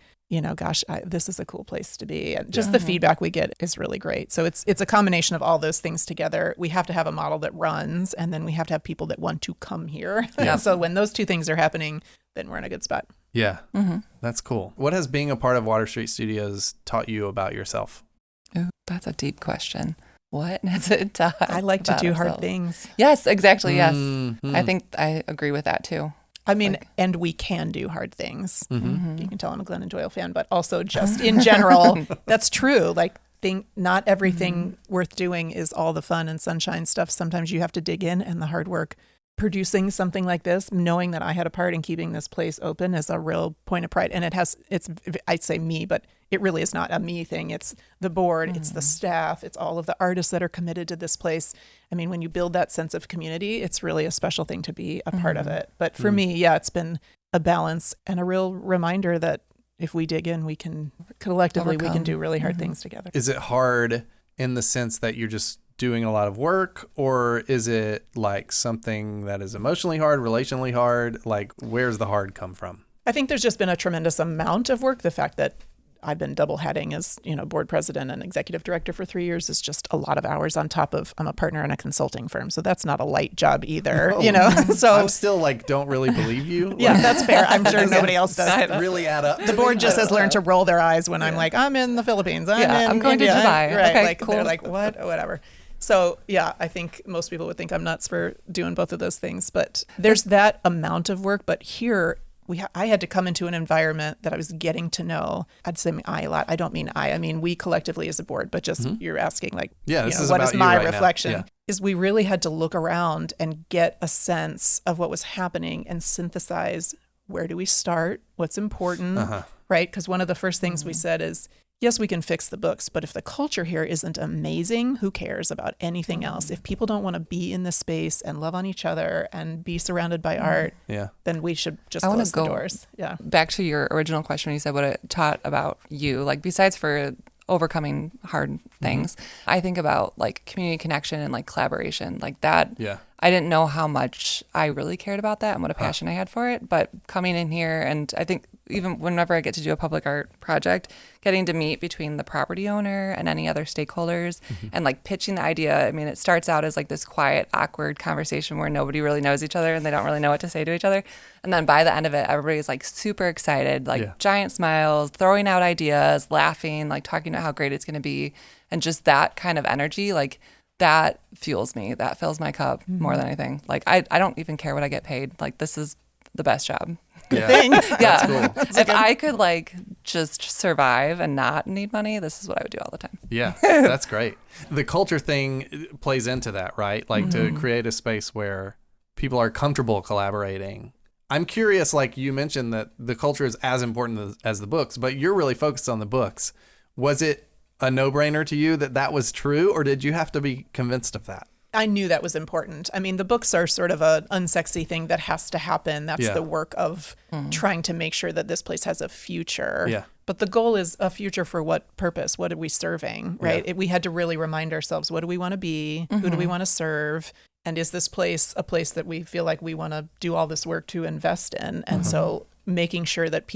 gosh, this is a cool place to be. And just the feedback we get is really great. So it's a combination of all those things together. We have to have a model that runs, and then we have to have people that want to come here. Yeah. So when those two things are happening, then we're in a good spot. Yeah, that's cool. What has being a part of Water Street Studios taught you about yourself? Ooh, that's a deep question. What has it taught? I like to do ourselves? hard things. Yes, exactly. Yes. I think I agree with that too. And we can do hard things. You can tell I'm a Glennon Doyle fan, but also just in general, that's true. Like, not everything worth doing is all the fun and sunshine stuff. Sometimes you have to dig in, and the hard work. Producing something like this, knowing that I had a part in keeping this place open is a real point of pride. And I'd say me, but it really is not a me thing. It's the board, it's the staff, it's all of the artists that are committed to this place. I mean, when you build that sense of community, it's really a special thing to be a part of it. But for me, it's been a balance and a real reminder that if we dig in, we can collectively, we can do really hard things together. Is it hard in the sense that you're just doing a lot of work, or is it like something that is emotionally hard, relationally hard? Like, where's the hard come from? I think there's just been a tremendous amount of work. The fact that I've been double hatting as, board president and executive director for 3 years is just a lot of hours on top of, I'm a partner in a consulting firm. So that's not a light job either, So I'm still don't really believe you. Yeah, that's fair. I'm sure nobody else does. Really add up. The board just has learned to roll their eyes when I'm like, I'm in the Philippines. I'm going India. to Dubai. Right. Okay, cool. They're like, what? Whatever. So I think most people would think I'm nuts for doing both of those things, but there's that amount of work. But here I had to come into an environment that I was getting to know. I'd say I a lot. I don't mean I mean we collectively as a board, but just you're asking this is what about is my right reflection? now. Is we really had to look around and get a sense of what was happening and synthesize where do we start, what's important, right? Because one of the first things we said is, yes, we can fix the books, but if the culture here isn't amazing, who cares about anything else? If people don't want to be in the space and love on each other and be surrounded by art, then we should just close the doors. Yeah. Back to your original question when you said what it taught about you, like besides for overcoming hard things, I think about like community connection and like collaboration, like that. Yeah. I didn't know how much I really cared about that and what a passion I had for it. But coming in here, and I think even whenever I get to do a public art project, getting to meet between the property owner and any other stakeholders and like pitching the idea. I mean, it starts out as like this quiet, awkward conversation where nobody really knows each other and they don't really know what to say to each other. And then by the end of it, everybody's like super excited, like giant smiles, throwing out ideas, laughing, like talking about how great it's going to be. And just that kind of energy, like that fuels me. That fills my cup more than anything. Like I don't even care what I get paid. Like this is the best job. That's cool. If I could like just survive and not need money, this is what I would do all the time. Yeah, that's great. The culture thing plays into that, right? Like to create a space where people are comfortable collaborating. I'm curious, like you mentioned that the culture is as important as the books, but you're really focused on the books. Was it a no-brainer to you that was true, or did you have to be convinced of that? I knew that was important. I mean, the books are sort of an unsexy thing that has to happen. That's the work of trying to make sure that this place has a future. Yeah. But the goal is a future for what purpose? What are we serving, right? We had to really remind ourselves, what do we want to be? Who do we want to serve? And is this place a place that we feel like we want to do all this work to invest in? And so making sure that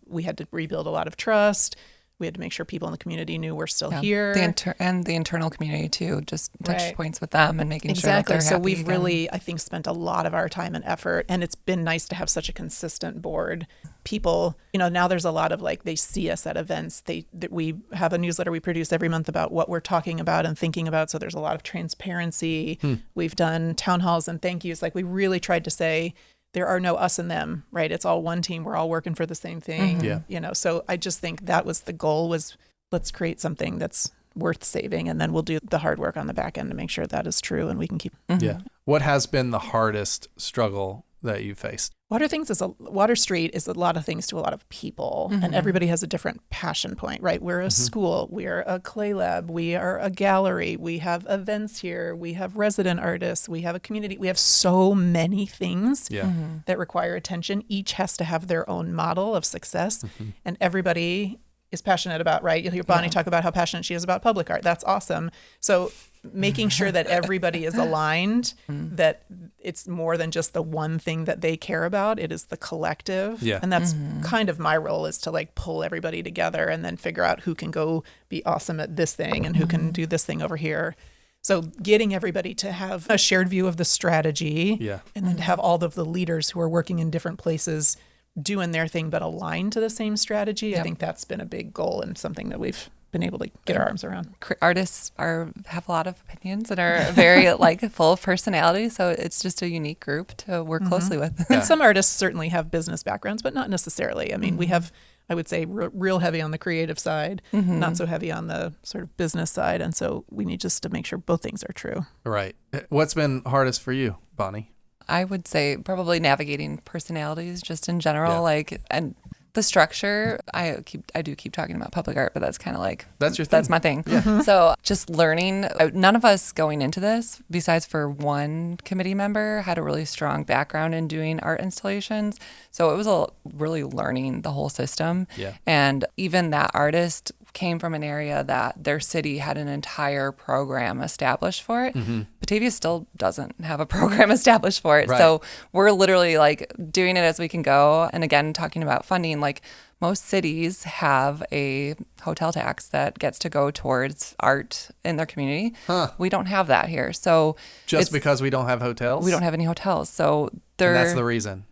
we had to rebuild a lot of trust. We had to make sure people in the community knew we're still here. And the internal community too, just touch points with them and making sure that exactly. they're So happy we've again. really, I think, spent a lot of our time and effort, and it's been nice to have such a consistent board. People, now there's a lot of they see us at events. We have a newsletter we produce every month about what we're talking about and thinking about. So there's a lot of transparency. We've done town halls and thank yous. We really tried to say, there are no us and them, right? It's all one team. We're all working for the same thing. So I just think that was the goal, was let's create something that's worth saving, and then we'll do the hard work on the back end to make sure that is true and we can keep. Yeah. What has been the hardest struggle that you faced? Water Street is a lot of things to a lot of people, and everybody has a different passion point, right? We're a school, we're a clay lab, we are a gallery, we have events here, we have resident artists, we have a community. We have so many things that require attention. Each has to have their own model of success, and everybody is passionate about, right? You'll hear Bonnie talk about how passionate she is about public art. That's awesome. So making sure that everybody is aligned, that it's more than just the one thing that they care about. It is the collective. Yeah. And that's kind of my role, is to like pull everybody together and then figure out who can go be awesome at this thing and who can do this thing over here. So getting everybody to have a shared view of the strategy, and then to have all of the leaders who are working in different places doing their thing but aligned to the same strategy. I think that's been a big goal and something that we've been able to get our arms around. Artists have a lot of opinions and are very like full of personality, so it's just a unique group to work closely with. And some artists certainly have business backgrounds, but not necessarily. I mean, we have, I would say, real heavy on the creative side, not so heavy on the sort of business side, and so we need just to make sure both things are true. Right. What's been hardest for you, Bonnie? I would say probably navigating personalities just in general, and the structure. I do keep talking about public art, but that's kind of like, that's your thing. That's my thing. Yeah. So just learning. None of us going into this, besides for one committee member, had a really strong background in doing art installations. So it was really learning the whole system. Yeah. And even that artist came from an area that their city had an entire program established for it. Batavia still doesn't have a program established for it. Right. So we're literally like doing it as we can go. And again, talking about funding, like most cities have a hotel tax that gets to go towards art in their community. We don't have that here. So just because we don't have hotels? We don't have any hotels. So and that's the reason.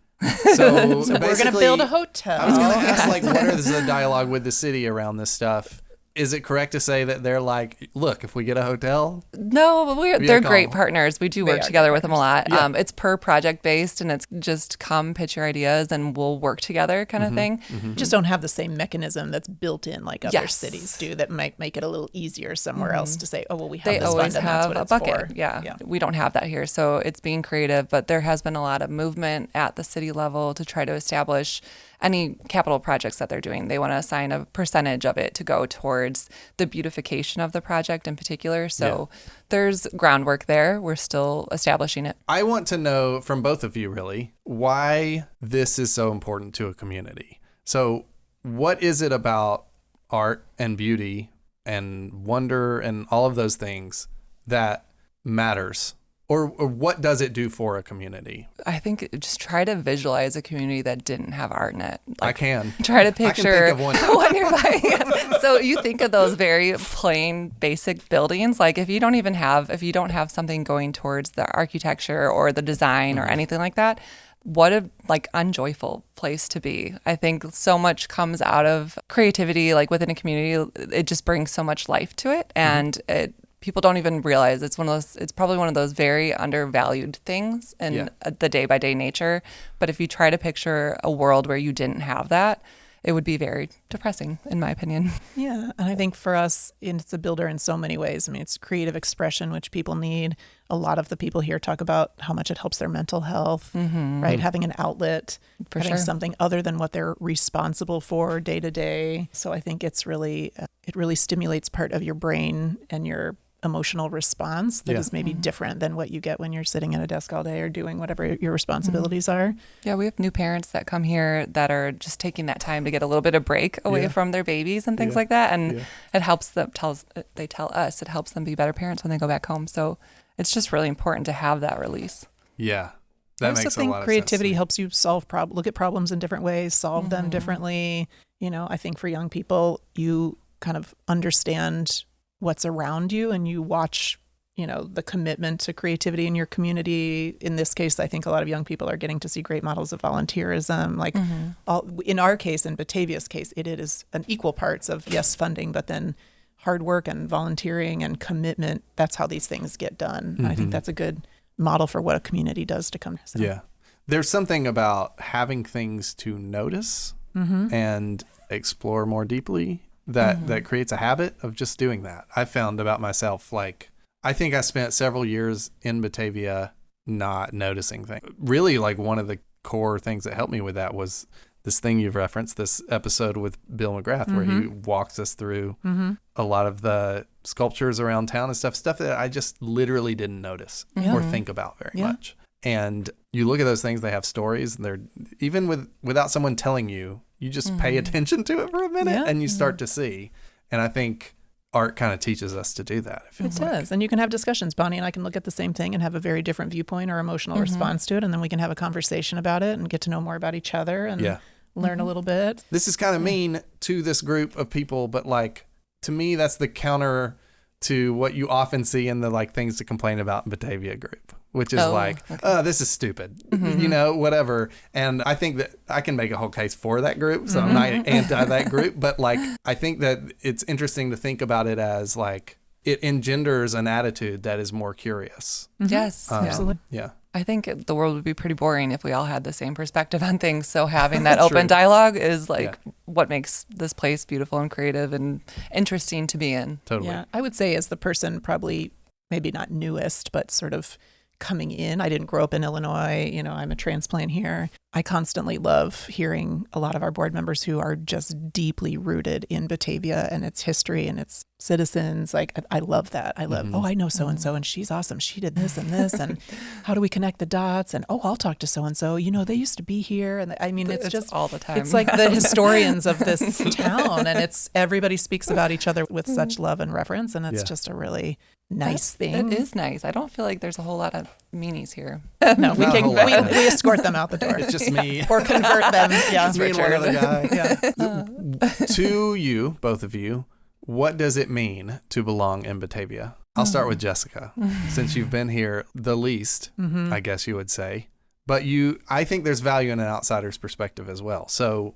So we're going to build a hotel. I was going to ask, like, what is the dialogue with the city around this stuff? Is it correct to say that they're like, look, if we get a hotel? No, they're great partners. We do work together with them a lot. Yeah. It's per project based, and it's just come pitch your ideas and we'll work together kind of thing. Just don't have the same mechanism that's built in like other cities do that might make it a little easier somewhere else to say, oh, well, we have this fund and that's what it's for. Yeah. We don't have that here. So it's being creative, but there has been a lot of movement at the city level to try to establish any capital projects that they're doing. They want to assign a percentage of it to go towards the beautification of the project in particular. So there's groundwork there. We're still establishing it. I want to know from both of you, really, why this is so important to a community. So what is it about art and beauty and wonder and all of those things that matters? Or what does it do for a community? I think just try to visualize a community that didn't have art in it. Like, I can. Try to picture I can think of one nearby. Yes. So you think of those very plain, basic buildings. Like if you don't have something going towards the architecture or the design or anything like that, what a unjoyful place to be. I think so much comes out of creativity, like within a community. It just brings so much life to it, and people don't even realize it's probably one of those very undervalued things in the day-by-day nature. But if you try to picture a world where you didn't have that, it would be very depressing, in my opinion. Yeah, and I think for us, it's a builder in so many ways. I mean, it's creative expression, which people need. A lot of the people here talk about how much it helps their mental health, right? Having an outlet, having something other than what they're responsible for day to day. So I think it really stimulates part of your brain and your emotional response that is maybe different than what you get when you're sitting at a desk all day or doing whatever your responsibilities are. Yeah, we have new parents that come here that are just taking that time to get a little bit of break away from their babies and things like that. And it helps them, they tell us, it helps them be better parents when they go back home. So it's just really important to have that release. Yeah. I also think creativity helps you look at problems in different ways, solve them differently. I think for young people, you kind of understand what's around you and you watch, the commitment to creativity in your community. In this case, I think a lot of young people are getting to see great models of volunteerism. Like in our case, in Batavia's case, it is an equal parts of, funding, but then hard work and volunteering and commitment. That's how these things get done. I think that's a good model for what a community does to come. So. Yeah. There's something about having things to notice and explore more deeply that creates a habit of just doing that. I found about myself, I think I spent several years in Batavia not noticing things. Really, one of the core things that helped me with that was this thing you've referenced, this episode with Bill McGrath, where he walks us through a lot of the sculptures around town and stuff that I just literally didn't notice or think about very much. And you look at those things, they have stories, and they're even without someone telling you, you just pay attention to it for a minute and you start to see. And I think art kind of teaches us to do that. It does. And you can have discussions. Bonnie and I can look at the same thing and have a very different viewpoint or emotional response to it. And then we can have a conversation about it and get to know more about each other and learn a little bit. This is kind of mean to this group of people, but like, to me, that's the counter to what you often see in the like things to complain about in Batavia group, which is this is stupid, you know, whatever. And I think that I can make a whole case for that group. So I'm not anti that group, but like, I think that it's interesting to think about it as like, it engenders an attitude that is more curious. Yes, absolutely. Yeah. I think the world would be pretty boring if we all had the same perspective on things. So having that open dialogue is like what makes this place beautiful and creative and interesting to be in. Totally. Yeah, I would say as the person probably maybe not newest, but sort of coming in. I didn't grow up in Illinois. You know, I'm a transplant here. I constantly love hearing a lot of our board members who are just deeply rooted in Batavia and its history and its citizens. Like, I love that. I love, I know so-and-so and she's awesome. She did this and this. And how do we connect the dots? And, I'll talk to so-and-so. You know, they used to be here. And I mean, it's just all the time. It's like the historians of this town. And everybody speaks about each other with such love and reverence. And it's just a really nice thing. It is nice. I don't feel like there's a whole lot of meanies here. No, we escort them out the door. It's just me. Or convert them. Yeah, it's me and one other guy. To you, both of you, what does it mean to belong in Batavia? I'll start with Jessica, since you've been here the least, I guess you would say. But I think there's value in an outsider's perspective as well. So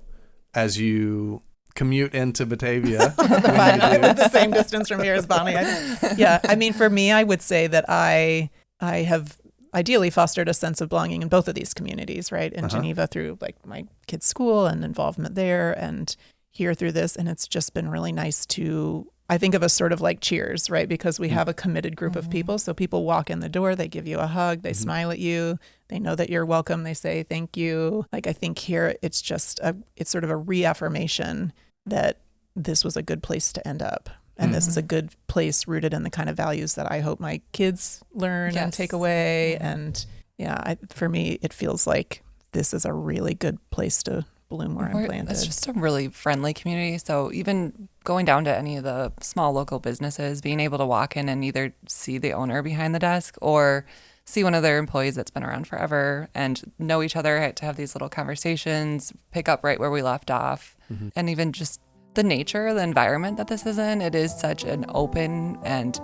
as you commute into Batavia, I live the same distance from here as Bonnie. I mean, for me, I would say that I have ideally fostered a sense of belonging in both of these communities, right? In Geneva through like my kids' school and involvement there, and here through this. And it's just been really nice to, I think of us sort of like Cheers, right? Because we have a committed group of people. So people walk in the door, they give you a hug, they smile at you, they know that you're welcome, they say thank you. Like, I think here it's just it's sort of a reaffirmation that this was a good place to end up. And this is a good place rooted in the kind of values that I hope my kids learn and take away. And for me, it feels like this is a really good place to bloom where I'm planted. It's just a really friendly community. So even going down to any of the small local businesses, being able to walk in and either see the owner behind the desk or see one of their employees that's been around forever and know each other, to have these little conversations, pick up right where we left off. And even just the nature, the environment that this is in, it is such an open and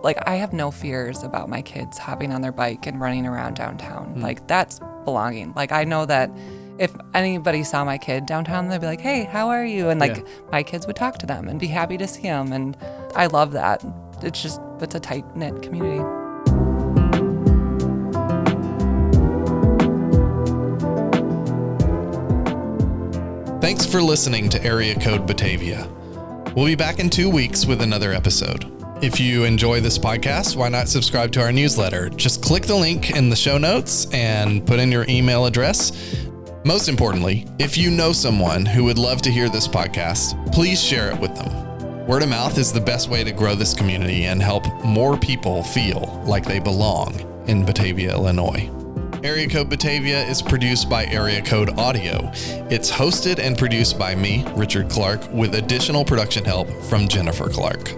like, I have no fears about my kids hopping on their bike and running around downtown. Like, that's belonging. Like, I know that if anybody saw my kid downtown, they'd be like, hey, how are you? And like, my kids would talk to them and be happy to see them. And I love that. It's a tight-knit community. Thanks for listening to Area Code Batavia. We'll be back in 2 weeks with another episode. If you enjoy this podcast, why not subscribe to our newsletter? Just click the link in the show notes and put in your email address. Most importantly, if you know someone who would love to hear this podcast, please share it with them. Word of mouth is the best way to grow this community and help more people feel like they belong in Batavia, Illinois. Area Code Batavia is produced by Area Code Audio. It's hosted and produced by me, Richard Clark, with additional production help from Jennifer Clark.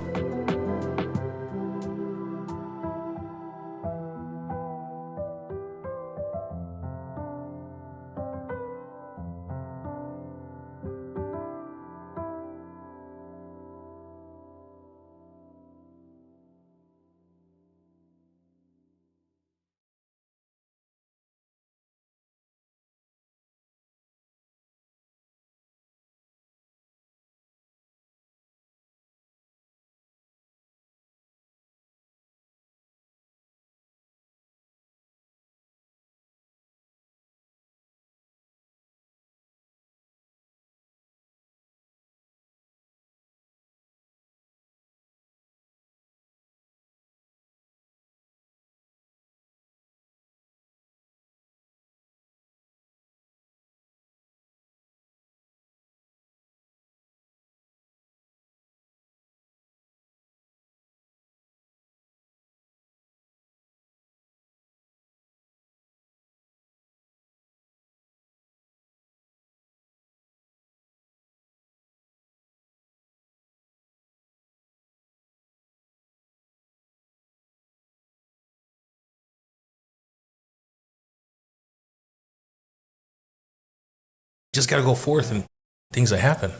just got to go forth and things that happen.